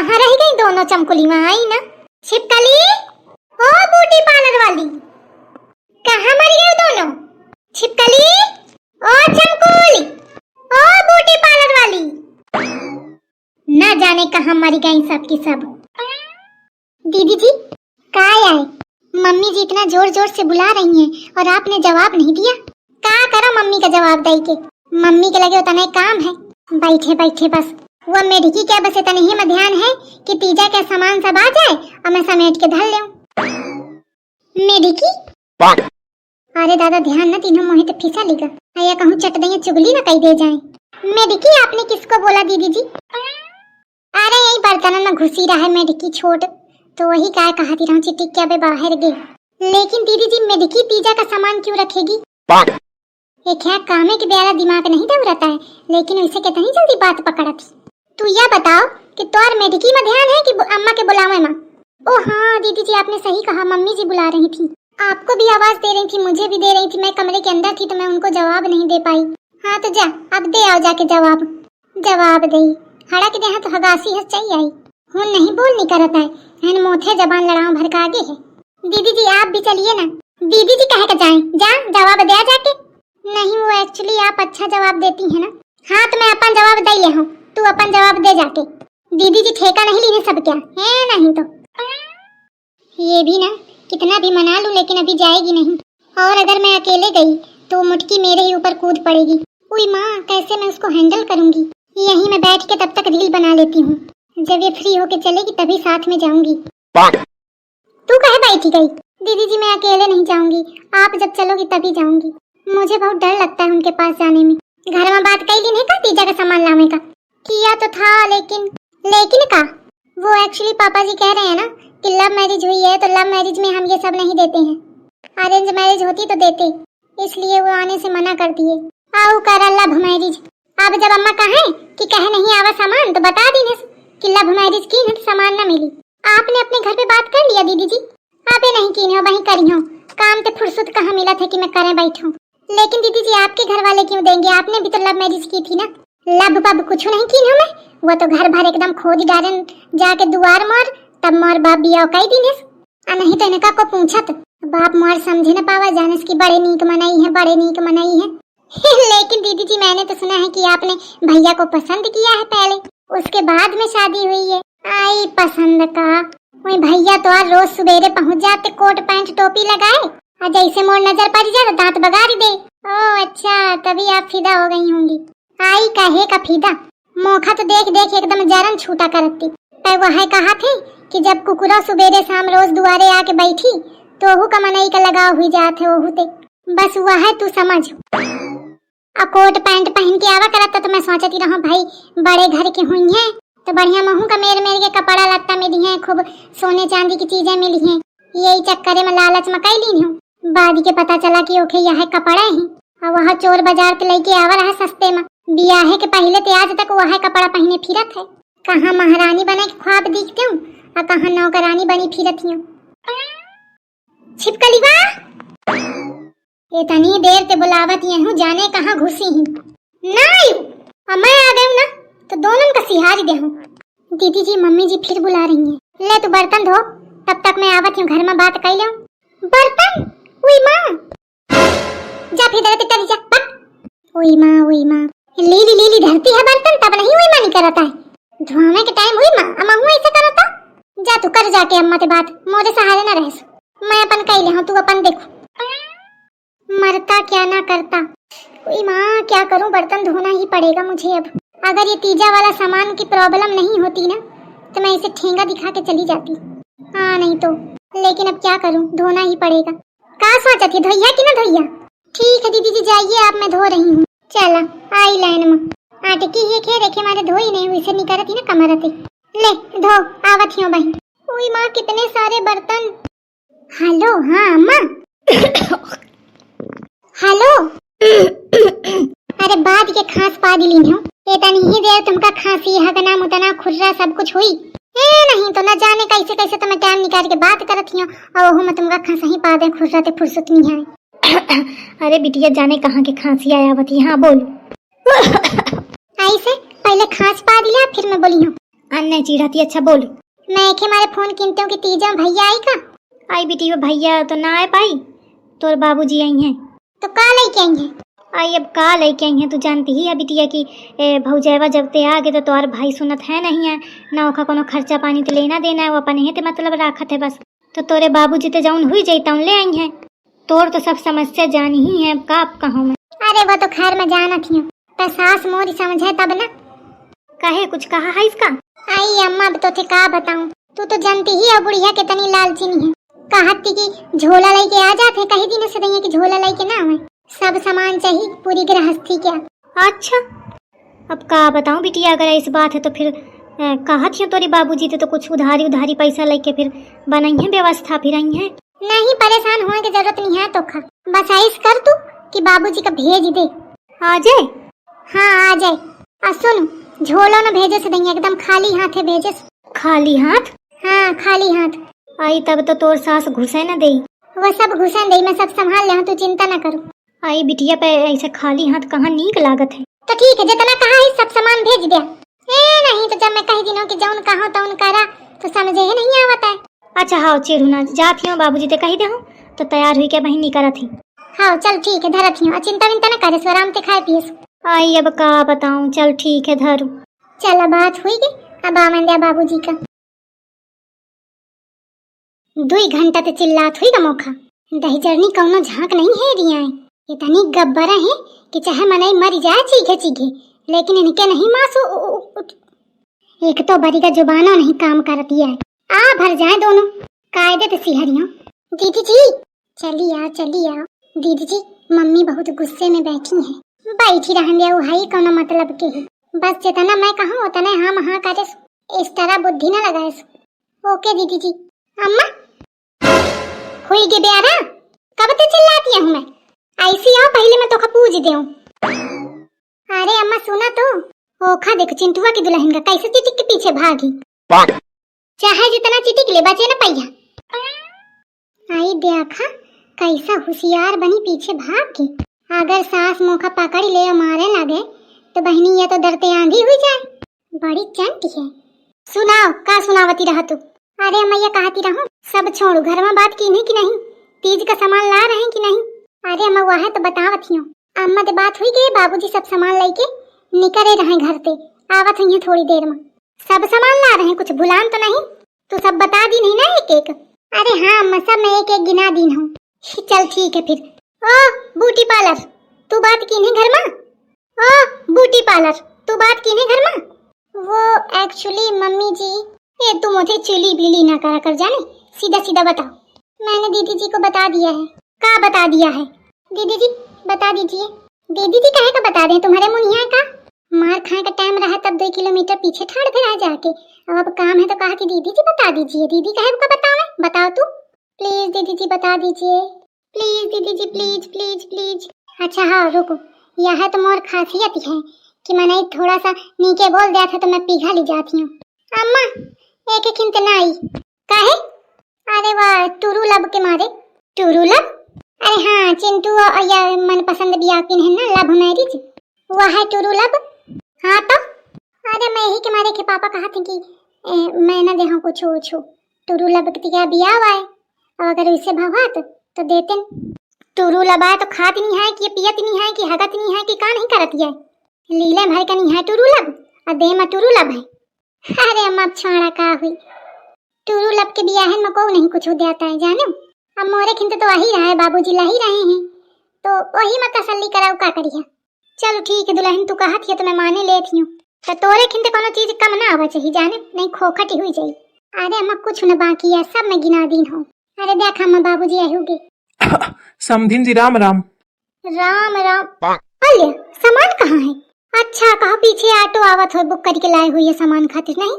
कहाँ रह गई दोनों चमकुली? वहाँ आई ना। छिपकली, ओ ब्यूटी पार्लर वाली, कहाँ मर गए दोनों? छिपकली, ओ चमकुली, ओ ब्यूटी पार्लर वाली, ना जाने कहाँ मर गई सब की सब। दीदी जी काय आए? मम्मी जी इतना जोर जोर से बुला रही हैं और आपने जवाब नहीं दिया। क्या करो मम्मी का जवाब दे के? मम्मी के लगे उतना ही काम है। बैठे बैठे बस वो मेढकी क्या बस इतना ही में ध्यान है कि तीजा का सामान सब आ जाए और मैं समेट के धर लूं। मेढकी, अरे दादा ध्यान ना, तीनों मोहे तो फिसा लेगा। आया कहूँ चट देंगे चुगली ना कही दे जाए। मेढकी आपने किसको बोला दीदी जी? अरे यही बर्तन में घुसी रहा है मेढकी छोट, तो वही क्या कहती रहूं चिट्टी क्या बे बाहर गई। लेकिन दीदी जी मेढकी तीजा का सामान क्यों रखेगी? ये क्या कामे के ब्यारा दिमाग नहीं दौड़ता है, लेकिन उसे कितनी जल्दी बात पकड़ा थी। तू यह बताओ कि तोर मेढकी में ध्यान है कि अम्मा के बुलावे मां? ओ हाँ दीदी जी आपने सही कहा, मम्मी जी बुला रही थी। आपको भी आवाज दे रही थी, मुझे भी दे रही थी। मैं कमरे के अंदर थी तो मैं उनको जवाब नहीं दे पाई। हाँ तो जा अब दे आओ जाके जवाब। जवाब दे हड़ा के दे तो हगासी हंस चाहिए आई हूँ, नहीं बोलनी करता है मोथे जबान लड़ाओ भर का आगे है। दीदी जी आप भी चलिए ना। दीदी जी कहे का जाए? जा जवाब दे जाके। नहीं वो एक्चुअली आप अच्छा जवाब देती है ना। हाँ तो मैं अपन जवाब दे ले हूँ, तू अपन जवाब दे जाके। दीदी जी ठेका नहीं ली है सब क्या है? नहीं तो ये भी ना कितना भी मना लूं लेकिन अभी जाएगी नहीं। और अगर मैं अकेले गई तो मुटकी मेरे ही ऊपर कूद पड़ेगी। उई माँ कैसे मैं उसको हैंडल करूंगी? यहीं मैं बैठ के तब तक रील बना लेती हूँ, जब ये फ्री होके चलेगी तभी साथ में जाऊंगी। तू कहे बैठी गई? दीदी जी मैं अकेले नहीं जाऊंगी, आप जब चलोगी तभी जाऊंगी। मुझे बहुत डर लगता है उनके पास जाने में। घर में बात कही नहीं का तीजा का सामान लाने का? किया तो था लेकिन का वो एक्चुअली पापा जी कह रहे हैं ना कि लव मैरिज हुई है तो लव मैरिज में हम ये सब नहीं देते हैं। अरेंज मैरिज होती तो देते, इसलिए वो आने से मना कर दिए। आओ कर लव मैरिज। अब जब अम्मा कहे कि कहे नहीं आवा सामान तो बता दी कि लव मैरिज की है तो सामान न मिली। आपने अपने घर पे बात कर लिया दीदी जी? आपे नहीं की हो, वहीं करी हो। काम तो फुर्सत कहाँ मिला था कि मैं करे बैठूं। लेकिन दीदी जी आपके घर वाले क्यों देंगे? आपने भी तो लव मैरिज की थी ना। लब बब कुछ नहीं की हूँ मैं, वो तो घर भर एकदम खोज डालन जाके दुआर मार तब मोर बाप बिया कई दिन है। नहीं तो इनका को पूछत बाप मोर समझे न पावा जानस की बड़े नीक मनाई है, बड़े नीक मनाई है। लेकिन दीदी जी मैंने तो सुना है कि आपने भैया को पसंद किया है पहले, उसके बाद में शादी हुई है। आई पसंद का वही भैया तो आज रोज सवेरे पहुंच जाते कोट पैंट टोपी लगाए और जैसे मोर नजर पड़ जाए दांत बगारी दे। ओ अच्छा तभी आप फिदा हो गई होंगी। आई कहे का फिदा, मौका तो देख देख एकदम जरन छूटा करती। पर वह कहा थे कि जब कुकुरा सुबेरे शाम रोज दुआरे आके बैठी तो ओहू का मनई का लगाव हुई जाते ओहू ते। बस वह है तू समझ। कोट पैंट पहन के आवा करता तो मैं सोचती रहूं भाई बड़े घर के हुई हैं तो बढ़िया महू का मेरे के कपड़ा लगता मिली है, खूब सोने चांदी की चीजें मिली हैं। यही चक्कर में लालच में कैली हूँ। बाद के पता चला कि ओखे यह कपड़ा ही और वह चोर बाजार के लेके आवा रहा सस्ते में। बियाहे के पहले ते आज तक वह कपड़ा पहने फिरत है। कहाँ महारानी बने के ख्वाब दिखते हूँ और कहाँ नौकरानी बनी फिरत हूँ। छिपकली बा इतनी देर से बुलावत हूँ, जाने कहाँ घुसी हूँ ना और मैं आ गई ना तो दोनों का सिहारी दे हूँ। दीदी जी मम्मी जी फिर बुला रही हैं। ले तू बर्तन धो, तब तक मैं आवत हूँ घर में बात कर लूं। बर्तन उई माँ जा फिर तेरी जा बट। उई माँ लीली धरती है बर्तन तब नहीं हुई मानी करता है धुआने के टाइम हुई माँ अम्मा हुआ ऐसे करता। जा तू कर जाके अम्मा से बात, मोरे सहारे न रह। मैं अपन कह ले हूँ तू अपन देखो। मरता क्या ना करता। उई माँ क्या करूँ, बर्तन धोना ही पड़ेगा मुझे अब। अगर ये तीजा वाला सामान की प्रॉब्लम नहीं होती ना तो मैं इसे ठेंगा दिखा के चली जाती। हाँ नहीं तो, लेकिन अब क्या करूँ धोना ही पड़ेगा। कहाँ सोचा थी धोइया कि ना धोइया? ठीक है दीदी जी जाइए आप, मैं धो रही हूँ। चला आई लाइन में आटकी ये खे रेखे मारे धोई नहीं हुई से निकलत ही ना कमरते। ले धो आवत ही बहन। ओई माँ कितने सारे बर्तन। हेलो हाँ अम्मा। हेलो। अरे बाद के खांस पा दिली हूँ इतनी ही देर तुमका खांसी हगना मुतना खुर्रा सब कुछ हुई नहीं तो न जाने कैसे कैसे तो मैं टाइम निकाल के बात करत हूँ और वो मैं तुमका खांसा ही पा दे खुर्रा ते फुर्सत नहीं है। अरे बिटिया जाने कहाँ के खांसी आया बती। हाँ बोलो। ऐसे पहले खांस पा दिया फिर मैं बोली हूँ अन्य चिढ़ती। अच्छा बोल। मैं के मारे फोन किनते हूँ कि तीजा भैया आई का। आई बिटिया भैया तो ना आ पाई, तोर बाबूजी आई हैं। तो का लेके आई है? आई अब का लेके आई हैं, तू जानती ही है बिटिया की भौजैवा जब ते आ गए तो तोर भाई सुनत है नहीं है ना, ओका कोनो खर्चा पानी तो लेना देना है, वो अपन ही ते मतलब राखत है बस। तो तोरे बाबूजी ते जाऊन हुई जाता ले आई हैं। तोर तो सब समस्या जानी ही है, अब का कहूँ मैं। अरे वो तो खैर मैं जाना थी, पर सास मोरी समझे तब ना। काहे कुछ कहा है इसका? आई अम्मा अब तो थे का बताऊं, तू तो जानती ही है बुढ़िया कितनी लालचीनी है। कहती कि झोला लेके आ जाते, कही दिन से नहीं कि झोला लेके ना आवे, सब सामान चाहिए पूरी गृहस्थी क्या। अच्छा अब का बताऊं बिटिया, अगर इस बात है तो फिर कहा थी तोरी बाबूजी तो कुछ उधारी पैसा लेके फिर बनाई है व्यवस्था, फिर आई है। नहीं परेशान होने की जरूरत नहीं है, तो खा बस ऐस कर तू कि बाबूजी का भेज दे। आ जाए? हाँ आ जाए। और सुन, झोला न भेजे से नहीं, एकदम खाली हाथ है भेजे। खाली हाथ? हाँ खाली हाथ। आई तब तो तोर सास घुसे न दे। वो सब घुसन दे, मैं सब संभाल ले, तू चिंता न करो। आई बिटिया पे ऐसे खाली हाथ कहाँ नीक लागत है। तो ठीक है, जितना कहा है सब सामान भेज दिया। नहीं तो जब मैं कही दिनों कि जौन कहा तौन करा तो समझे ही नहीं आवता है। अच्छा हाँ चिड़ू ना जाती हूँ, बाबूजी ते कही दे हूँ तो तैयार हुई क्या बहनी करत थी। हाँ चल ठीक है, धरत हूँ, चिंता विंता न करे, आराम से खाए पिए। आई अब का बताऊं, चल ठीक है धरू। चल बात हुई गई, अब आवन दिया बाबूजी का। 2 घंटा ते चिल्लात हुई का मोखा, दही जर्नी कौनो झांक नहीं है रिया है, इतनी गब्बरा है कि चाहे मनई मर जाए चीखे चीखे, लेकिन इनके नहीं मासू। एक तो बड़ी का जुबानो नहीं काम करती है, आ भर जाए दोनों कायदे ते सिहरियों। दीदी जी चलिए आओ। दीदी जी मम्मी बहुत गुस्से में बैठी हैं। बैठी रहने दे, हाई कौनो मतलब के है, बस जितना मैं कहूँ उतना हाँ करे, इस तरह बुद्धि न लगाए। ओके दीदी जी। अम्मा हुई गे प्यारा, कब तक चिल्लाती हूँ मैं, ऐसी आओ पहले मैं तो पूछ दे। अरे अम्मा सुना तो, ओखा देख चिंटुआ की दुल्हन का कैसे चिटिक के पीछे भागी, चाहे जितना चिटिक ले बचे न पैया। आई देखा कैसा होशियार बनी पीछे भाग के, अगर सास मौका पकड़ ले और मारे लगे तो बहनी या तो डरते आंधी हुई जाए, बड़ी चंटी है। सुनाओ का सुनावती रहा तू। अरे मैया कहती रहूं सब छोड़ू, घर में बात की नहीं कि नहीं, तीज का सामान ला रहे हैं कि नहीं। अरे अम्मा वह है तो बतावत हूँ, अम्मा से बात हुई कि बाबूजी सब सामान लेके निकले रहे घर से, आवत हुई थोड़ी देर में, सब सामान ला रहे हैं, कुछ भुलान तो नहीं, तू सब बता दी नहीं ना एक एक। अरे हाँ अम्मा सब मैं एक एक गिना दी हूँ। चल ठीक है फिर। ओ ब्यूटी पार्लर तू बात की नहीं घर में, ओ ब्यूटी पार्लर तू बात की नहीं घर में। वो एक्चुअली मम्मी जी, ये तू मुझे चिली बिली ना करा कर, जाने सीधा सीधा बताओ। मैंने दीदी जी को बता दिया है। का बता दिया है? दीदी जी बता दीजिए। दीदी जी कहे का बता दें, तुम्हारे मुंह है का, मार खाए का टाइम रहा तब 2 किलोमीटर पीछे ठाड़ फिर आ जाके, अब काम है तो कहा कि दीदी जी बता दीजिए। दीदी कहे का बताओ, बताओ तू प्लीज दीदी जी बता दीजिए, प्लीज दीदी जी प्लीज प्लीज प्लीज। अच्छा हाँ रुको, यह तो मोर खासियत है कि मैंने थोड़ा सा नीचे बोल दिया था तो मैं पिघल ही जाती हूँ। अम्मा एक एक हिंट ना आई काहे? अरे वाह टूरू लब के मारे। टूरू लब? अरे हाँ चिंटू और या मन पसंद भी आपकी है ना, लव मैरिज, वह है टूरू लब। हाँ तो अरे मैं यही के मारे के पापा कहा थे कि मैं ना दे कुछ टूरू लब का बिया हुआ है, और अगर इससे भवात तो देते। टूरू लबा तो खात नहीं है कि पियत नहीं है कि हगत नहीं है कि का नहीं करत है, लीले भर का नहीं है टूरू लब और दे में टूरू लब है। अरे अम्मा छोड़ा का हुई, टूरू लब के बिया है को नहीं कुछ हो जाता है जानो। अब मोरे खिंते तो वही रहा है, बाबूजी ला ही रहे हैं तो वही में तसल्ली कराओ का करिए। चलो ठीक है दुल्हन तू कहा थी तो मैं माने लेती हूँ, तो तोरे खिंते कोनो चीज कम ना आवा चाहिए जाने, नहीं खोखटी हुई जाई। अरे अम्मा कुछ न बाकी है, सब मैं गिना दी हूँ। अरे देखा अम्मा बाबूजी आई होगी। समधिन जी राम राम। राम राम। अले सामान कहाँ है? अच्छा कहा पीछे ऑटो आवत हो बुक करके लाए हुई है सामान खातिर नहीं?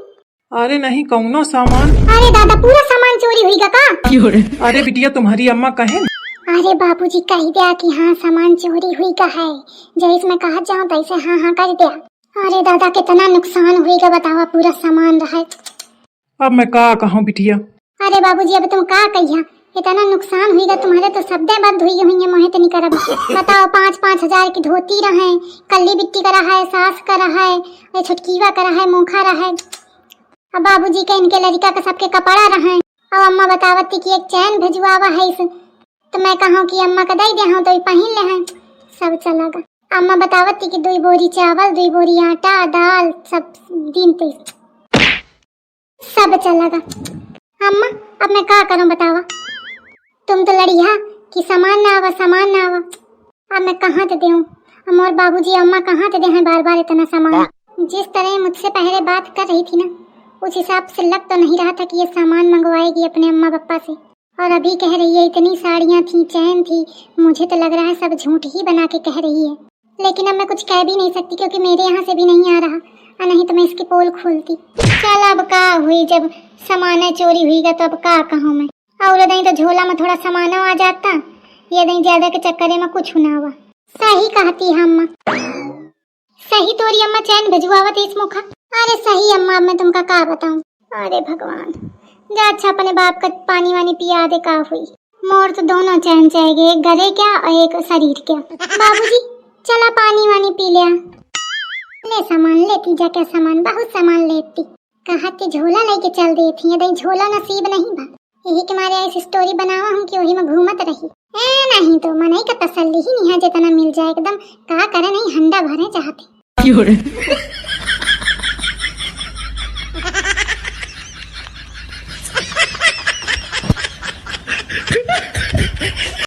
अरे नहीं कौनो सामान। अरे दादा पूरा सामान चोरी हुई का? अरे बिटिया तुम्हारी अम्मा कहे। अरे बाबूजी कह दिया कि हाँ सामान चोरी हुई का है, जैसे मैं कहा जाऊँ तैसे हाँ हाँ कर दिया। अरे दादा कितना नुकसान हुईगा बतावा, पूरा सामान रहा। अब मैं का कहूँ बिटिया। अरे बाबूजी अब तुम का कहिया, इतना नुकसान हुईगा तुम्हारे तो शब्दे बंद हुई हुई है, मोहे तो नहीं करब। बताओ 5-5 हजार की धोती रहा है, कल्ली बिट्टी का रहा है, सास का रहा है, छुटकीवा का रहा है, मोखा रहा है, अब बाबूजी के इनके लड़का का सबके कपड़ा रहे और अम्मा बतावती कि एक चैन भेजवावा है इस, तो मैं कहूँ कि अम्मा का दे दे हूँ तो पहन ले हैं। सब चला गा। अम्मा बतावती कि 2 बोरी चावल 2 बोरी आटा दाल सब दिन पे सब चला गा। अम्मा अब मैं क्या करूं बतावा, तुम तो लड़िया कि सामान ना आवा। अब मैं कहाँ ते दूं, और बाबूजी अम्मा कहाँ ते दे हैं बार इतना सामान। जिस तरह मुझसे पहले बात कर रही थी ना, उस हिसाब से लग तो नहीं रहा था कि ये सामान मंगवाएगी अपने अम्मा पापा से, और अभी कह रही है इतनी साड़ियाँ थी चैन थी। मुझे तो लग रहा है सब झूठ ही बना के कह रही है, लेकिन अब मैं कुछ कह भी नहीं सकती क्योंकि मेरे यहाँ से भी नहीं आ रहा, और नहीं तो मैं इसकी पोल खोलती। चल अब का हुई, जब सामान चोरी हुईगा तो अब का कहूँ मैं। और नहीं तो झोला में थोड़ा सामान आ जाता, ये नहीं ज्यादा के चक्कर में कुछ ना हुआ। सही कहती है अम्मा, सही तोरी अम्मा चैन भिजवावत इस मुखा। अरे सही अम्मा, अब मैं तुमका का बताऊं। अरे भगवान, जा अच्छा अपने बाप का पानी वानी पिया दे का हुई। मोर तो दोनों चैन चाहिए, एक गले क्या और एक शरीर क्या। बाबूजी चला पानी वानी पी लिया, ले सामान लेती जाके, सामान बहुत सामान लेती। कहा कि झोला लेके चल देती, यदि झोला नसीब नहीं बा, यही के मारे ऐसी स्टोरी बनावा हूँ कि वही में घूमत रही। नहीं तो मन का तसल्ली ही नहीं है, जितना मिल जाए एकदम का करे नहीं हंडा भरे चाहते।